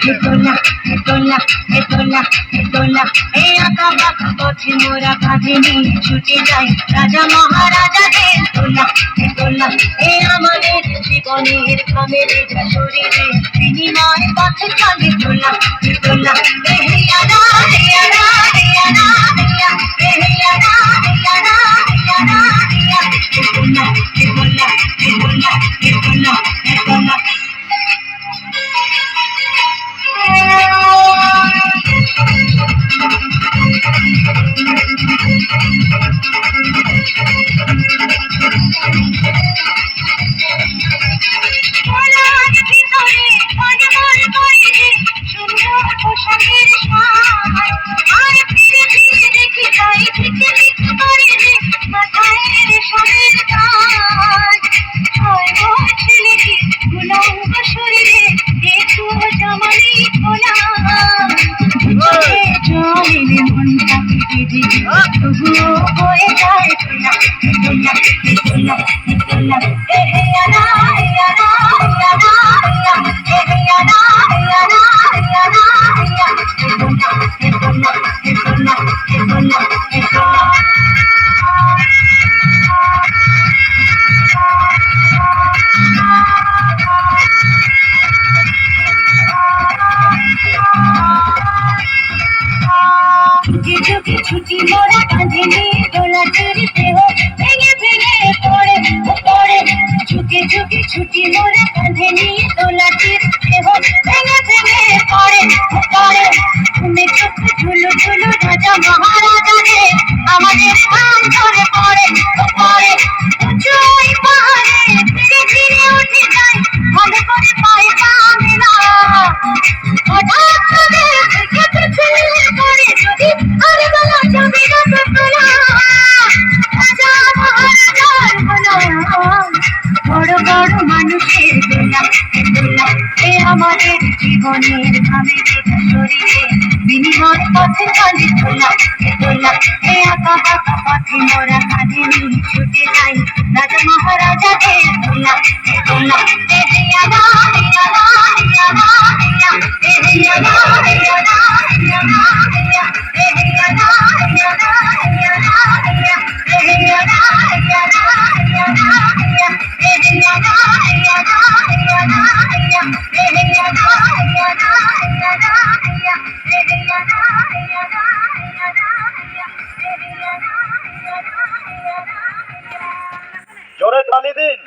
হেতোলা হেতোলা হেতোলা হেতোলা এই আঁকা বাঁকা পথে মোরা কাঁধে নিয়ে ছুটে যাই রাজা মহারাজাদের দোলা হেতোলা এই আমাদের জীবনের ঘামের শরীরে বিনিময় পথে চলে দোলা হেতোলা এ হেয়ারা হেয়ারা হেয়ারা হেয়া এ হেয়ারা হেয়ারা হেয়ারা হেয়া হেতোলা হেতোলা হেতোলা হেতোলা হেতোলা ছুটি মোরা কাঁধে নিয়ে দোলা চড়িতে ভেঙে ভেঙে পড়ে পড়ে ঝুঁকে ঝুঁকে ছুটি মোরা কাঁধে নিয়ে দোলা চড়িতে ভেঙে ভেঙে পড়ে পড়ে ঘুমে চোখে ঝুলু ঝুলু রাজা মহারাজাদের আমাদের কান ধরে পড়ে পড়ে উঁচু ওই পাহাড়ে ধীরে ধীরে উঠে যায় ভালো করে পায়ে পা মেলা হঠাৎ করে থেকে পিছলে পড়ে যদি আর বলা যাবে না তো তোলা রাজা মহারাজার বলা বড় বড় মানুষের দোলা দোলা এ আমাদের জীবনের ঘামে শরীরে বিনিময় পথে চলে দোলা দোলা এ আঁকা বাঁকা পথে মোরা কাঁধে নিয়ে ছুটে যাই রাজা মহারাজাদের দোলা দোলা এ হেয়ারা হেয়ারা হেয়ারা হেয়া এ হেয়ারা হেয়ারা হেয়ারা হেয়া এ হেয়ারা হেয়ারা হেয়ারা হেয়া এ হেয়ারা হেয়ারা হেয়ারা হেয়া এ হেয়ারা হেয়ারা হেয়ারা হেয়া এ হেয়ারা হেয়ারা হেয়ারা হেয়া এ হেয়ারা হেয়ারা হেয়ারা হেয়া এ হেয়ারা হেয়ারা হেয়ারা হেয়া জোরে তালি দিন।